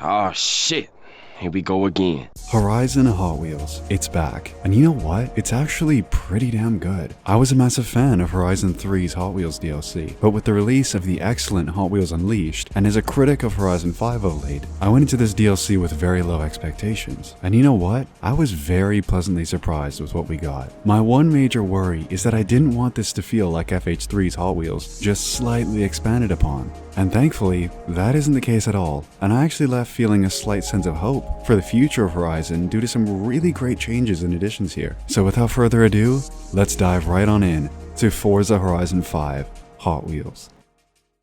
Oh shit, here we go again. Horizon Hot Wheels, it's back. And you know what? It's actually pretty damn good. I was a massive fan of Horizon 3's Hot Wheels DLC, but with the release of the excellent Hot Wheels Unleashed, and as a critic of Horizon 5 of late, I went into this DLC with very low expectations. And you know what? I was very pleasantly surprised with what we got. My one major worry is that I didn't want this to feel like FH3's Hot Wheels, just slightly expanded upon. And thankfully, that isn't the case at all, and I actually left feeling a slight sense of hope for the future of Horizon due to some really great changes and additions here. So without further ado, let's dive right on in to Forza Horizon 5 Hot Wheels.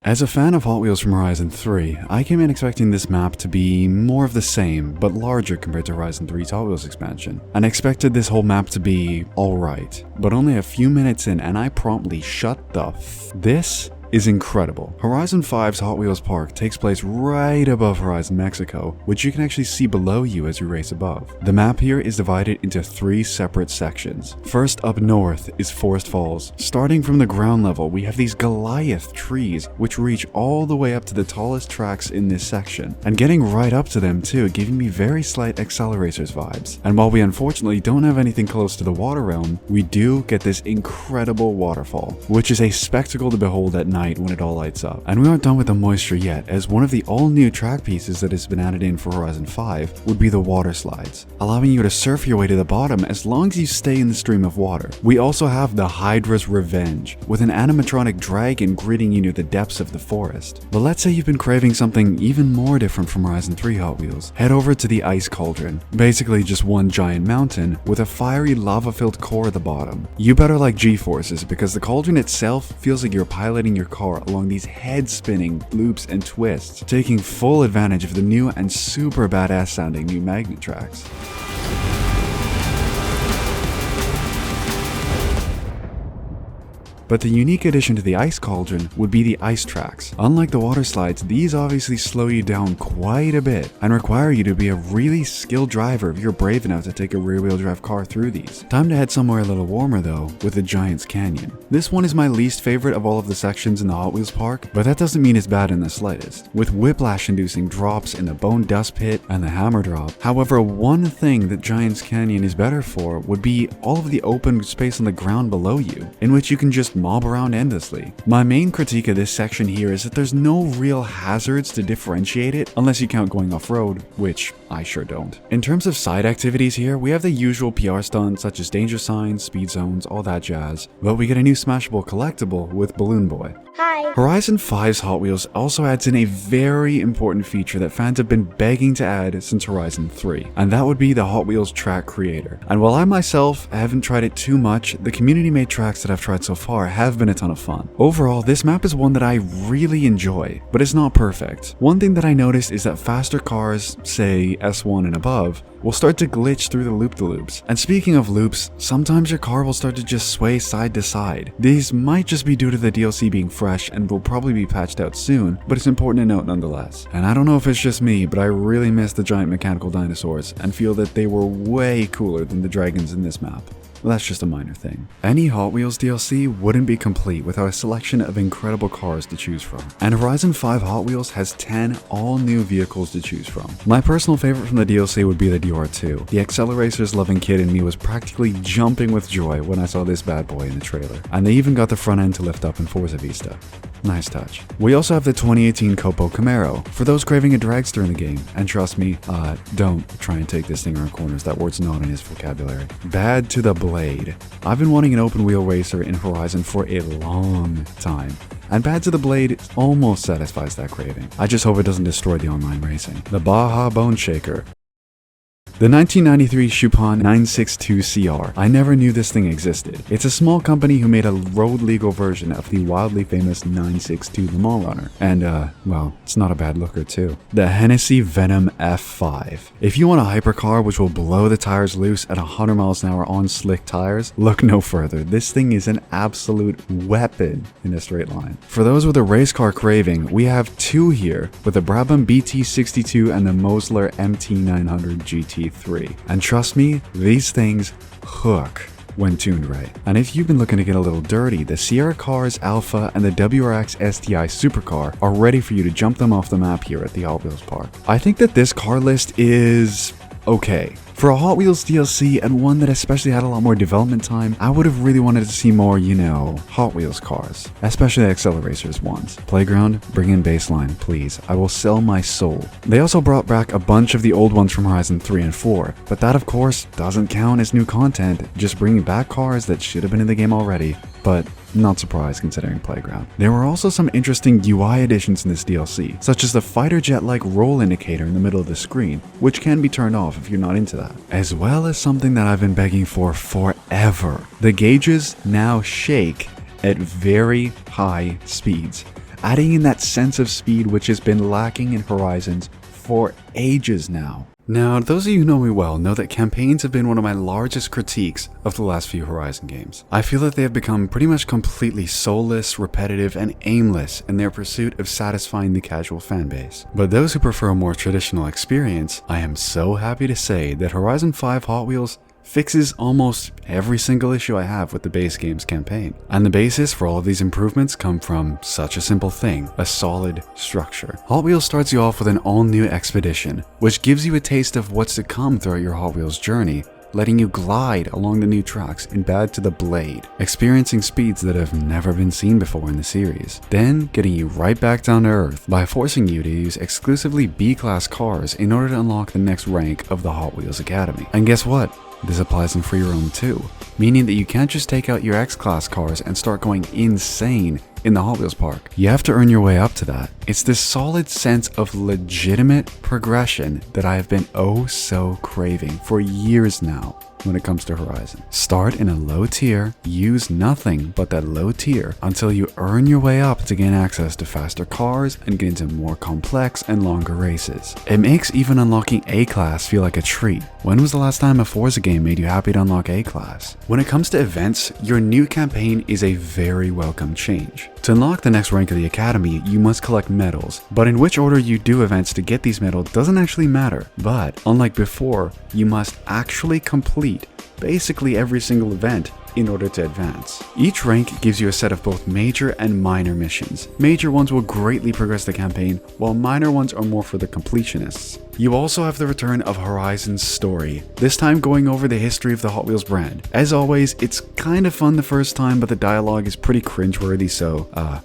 As a fan of Hot Wheels from Horizon 3, I came in expecting this map to be more of the same, but larger compared to Horizon 3's Hot Wheels expansion, and expected this whole map to be alright. But only a few minutes in and I promptly shut the This is incredible. Horizon 5's Hot Wheels Park takes place right above Horizon Mexico, which you can actually see below you as you race above. The map here is divided into 3 separate sections. First up north is Forest Falls. Starting from the ground level, we have these Goliath trees, which reach all the way up to the tallest tracks in this section, and getting right up to them too, giving me very slight Accelerators vibes. And while we unfortunately don't have anything close to the water realm, we do get this incredible waterfall, which is a spectacle to behold at night when it all lights up. And we aren't done with the moisture yet, as one of the all-new track pieces that has been added in for Horizon 5 would be the water slides, allowing you to surf your way to the bottom as long as you stay in the stream of water. We also have the Hydra's Revenge, with an animatronic dragon greeting you near the depths of the forest. But let's say you've been craving something even more different from Horizon 3 Hot Wheels. Head over to the Ice Cauldron, basically just one giant mountain with a fiery lava-filled core at the bottom. You better like G-forces, because the cauldron itself feels like you're piloting your car along these head-spinning loops and twists, taking full advantage of the new and super badass sounding new magnet tracks. But the unique addition to the Ice Cauldron would be the ice tracks. Unlike the water slides, these obviously slow you down quite a bit and require you to be a really skilled driver if you're brave enough to take a rear-wheel drive car through these. Time to head somewhere a little warmer though, with the Giant's Canyon. This one is my least favorite of all of the sections in the Hot Wheels park, but that doesn't mean it's bad in the slightest, with whiplash-inducing drops in the Bone Dust Pit and the Hammer Drop. However, one thing that Giant's Canyon is better for would be all of the open space on the ground below you, in which you can just mob around endlessly. My main critique of this section here is that there's no real hazards to differentiate it, unless you count going off-road, which I sure don't. In terms of side activities here, we have the usual PR stunts such as danger signs, speed zones, all that jazz, but we get a new smashable collectible with Balloon Boy. Hi. Horizon 5's Hot Wheels also adds in a very important feature that fans have been begging to add since Horizon 3, and that would be the Hot Wheels Track Creator. And while I myself haven't tried it too much, the community-made tracks that I've tried so far have been a ton of fun. Overall, this map is one that I really enjoy, but it's not perfect. One thing that I noticed is that faster cars, say S1 and above, will start to glitch through the loop-de-loops. And speaking of loops, sometimes your car will start to just sway side to side. These might just be due to the DLC being fresh and will probably be patched out soon, but it's important to note nonetheless. And I don't know if it's just me, but I really miss the giant mechanical dinosaurs and feel that they were way cooler than the dragons in this map. Well, that's just a minor thing. Any Hot Wheels DLC wouldn't be complete without a selection of incredible cars to choose from. And Horizon 5 Hot Wheels has 10 all-new vehicles to choose from. My personal favorite from the DLC would be the Dior 2. The Accelerators loving kid in me was practically jumping with joy when I saw this bad boy in the trailer. And they even got the front end to lift up in Forza Vista. Nice touch. We also have the 2018 Copo Camaro, for those craving a dragster in the game. And trust me, don't try and take this thing around corners, that word's not in his vocabulary. Bad to the Blade. I've been wanting an open wheel racer in Horizon for a long time, and Bad to the Blade almost satisfies that craving. I just hope it doesn't destroy the online racing. The Baja Bone Shaker. The 1993 Chupon 962CR. I never knew this thing existed. It's a small company who made a road-legal version of the wildly famous 962 Le Mans runner. And, well, it's not a bad looker too. The Hennessy Venom F5. If you want a hypercar which will blow the tires loose at 100 miles an hour on slick tires, look no further. This thing is an absolute weapon in a straight line. For those with a race car craving, we have two here, with the Brabham BT62 and the Mosler MT900 GT3. And trust me, these things hook. when tuned right. And if you've been looking to get a little dirty, the Sierra Cars Alpha and the WRX STI Supercar are ready for you to jump them off the map here at the Hot Wheels Park. I think that this car list is okay. For a Hot Wheels DLC and one that especially had a lot more development time, I would have really wanted to see more, Hot Wheels cars. Especially the Acceleracers ones. Playground, bring in Baseline, please. I will sell my soul. They also brought back a bunch of the old ones from Horizon 3 and 4, but that of course doesn't count as new content, just bringing back cars that should have been in the game already, but not surprised considering Playground. There were also some interesting UI additions in this DLC, such as the fighter jet-like roll indicator in the middle of the screen, which can be turned off if you're not into that. As well as something that I've been begging for forever. The gauges now shake at very high speeds, adding in that sense of speed which has been lacking in Horizons for ages now. Now, those of you who know me well know that campaigns have been one of my largest critiques of the last few Horizon games. I feel that they have become pretty much completely soulless, repetitive, and aimless in their pursuit of satisfying the casual fanbase. But those who prefer a more traditional experience, I am so happy to say that Horizon 5 Hot Wheels fixes almost every single issue I have with the base game's campaign. And the basis for all of these improvements come from such a simple thing, a solid structure. Hot Wheels starts you off with an all-new expedition, which gives you a taste of what's to come throughout your Hot Wheels journey, letting you glide along the new tracks in bad to the blade, experiencing speeds that have never been seen before in the series, then getting you right back down to earth by forcing you to use exclusively B-class cars in order to unlock the next rank of the Hot Wheels Academy. And guess what? This applies in Free Roam too, meaning that you can't just take out your X-Class cars and start going insane in the Hot Wheels Park. You have to earn your way up to that. It's this solid sense of legitimate progression that I have been oh so craving for years now when it comes to Horizon. Start in a low tier, use nothing but that low tier until you earn your way up to gain access to faster cars and get into more complex and longer races. It makes even unlocking A-Class feel like a treat. When was the last time a Forza game made you happy to unlock A-Class? When it comes to events, your new campaign is a very welcome change. To unlock the next rank of the Academy, you must collect medals, but in which order you do events to get these medals doesn't actually matter. But, unlike before, you must actually complete basically every single event in order to advance. Each rank gives you a set of both major and minor missions. Major ones will greatly progress the campaign, while minor ones are more for the completionists. You also have the return of Horizon's story, this time going over the history of the Hot Wheels brand. As always, it's kind of fun the first time, but the dialogue is pretty cringeworthy, so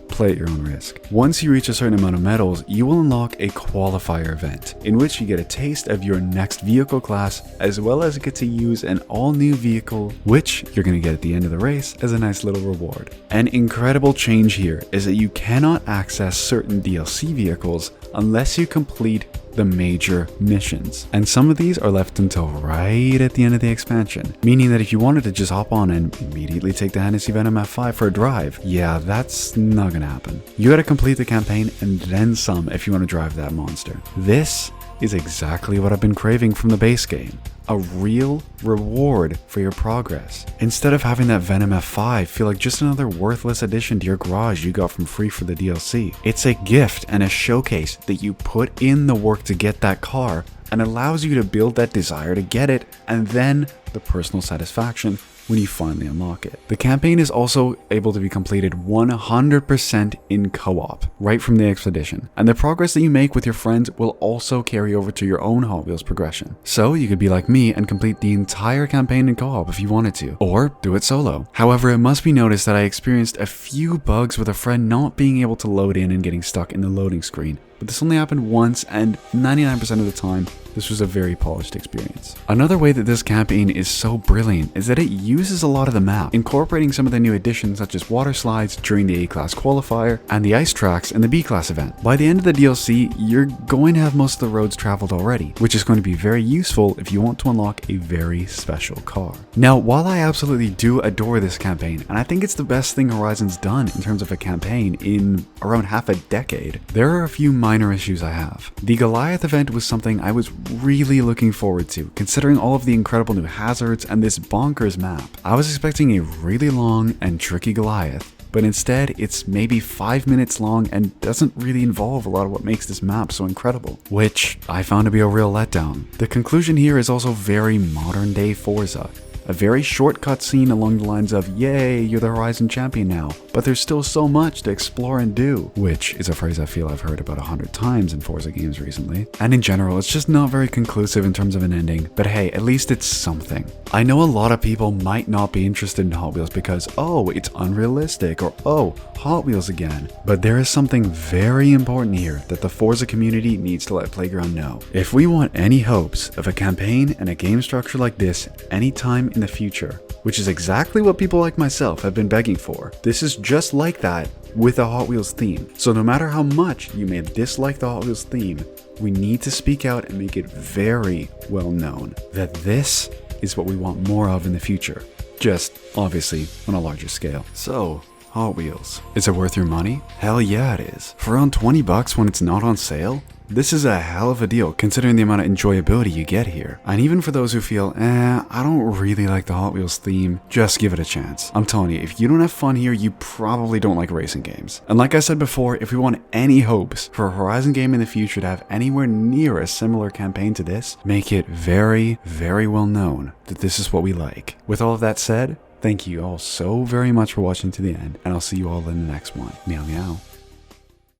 play at your own risk. Once you reach a certain amount of medals, you will unlock a qualifier event, in which you get a taste of your next vehicle class, as well as get to use an all-new vehicle, which you're going to get at the end of the race as a nice little reward. An incredible change here is that you cannot access certain DLC vehicles unless you complete the major missions. And some of these are left until right at the end of the expansion, meaning that if you wanted to just hop on and immediately take the Hennessy Venom F5 for a drive, yeah, that's not gonna happen. You gotta complete the campaign and then some if you want to drive that monster. This is exactly what I've been craving from the base game. A real reward for your progress. Instead of having that Venom F5 feel like just another worthless addition to your garage you got from free for the DLC. It's a gift and a showcase that you put in the work to get that car and allows you to build that desire to get it and then the personal satisfaction when you finally unlock it. The campaign is also able to be completed 100% in co-op, right from the expedition. And the progress that you make with your friends will also carry over to your own Hot Wheels progression. So you could be like me and complete the entire campaign in co-op if you wanted to, or do it solo. However, it must be noticed that I experienced a few bugs with a friend not being able to load in and getting stuck in the loading screen. But this only happened once, and 99% of the time, this was a very polished experience. Another way that this campaign is so brilliant is that it uses a lot of the map, incorporating some of the new additions such as water slides during the A-Class qualifier and the ice tracks in the B-Class event. By the end of the DLC, you're going to have most of the roads traveled already, which is going to be very useful if you want to unlock a very special car. Now, while I absolutely do adore this campaign, and I think it's the best thing Horizon's done in terms of a campaign in around half a decade, there are a few minor issues I have. The Goliath event was something I was really looking forward to, considering all of the incredible new hazards and this bonkers map. I was expecting a really long and tricky Goliath, but instead it's maybe 5 minutes long and doesn't really involve a lot of what makes this map so incredible, which I found to be a real letdown. The conclusion here is also very modern day Forza. A very short cutscene along the lines of, yay, you're the Horizon champion now, but there's still so much to explore and do, which is a phrase I feel I've heard about 100 times in Forza games recently. And in general, it's just not very conclusive in terms of an ending, but hey, at least it's something. I know a lot of people might not be interested in Hot Wheels because, oh, it's unrealistic, or oh, Hot Wheels again. But there is something very important here that the Forza community needs to let Playground know. If we want any hopes of a campaign and a game structure like this anytime in the future, which is exactly what people like myself have been begging for, this is just like that with a Hot Wheels theme. So no matter how much you may dislike the Hot Wheels theme, we need to speak out and make it very well known that this is what we want more of in the future. Just obviously on a larger scale. So, Hot Wheels. Is it worth your money? Hell yeah it is. For around 20 bucks when it's not on sale? This is a hell of a deal considering the amount of enjoyability you get here. And even for those who feel, I don't really like the Hot Wheels theme, just give it a chance. I'm telling you, if you don't have fun here, you probably don't like racing games. And like I said before, if we want any hopes for a Horizon game in the future to have anywhere near a similar campaign to this, make it very, very well known that this is what we like. With all of that said, thank you all so very much for watching to the end, and I'll see you all in the next one. Meow meow.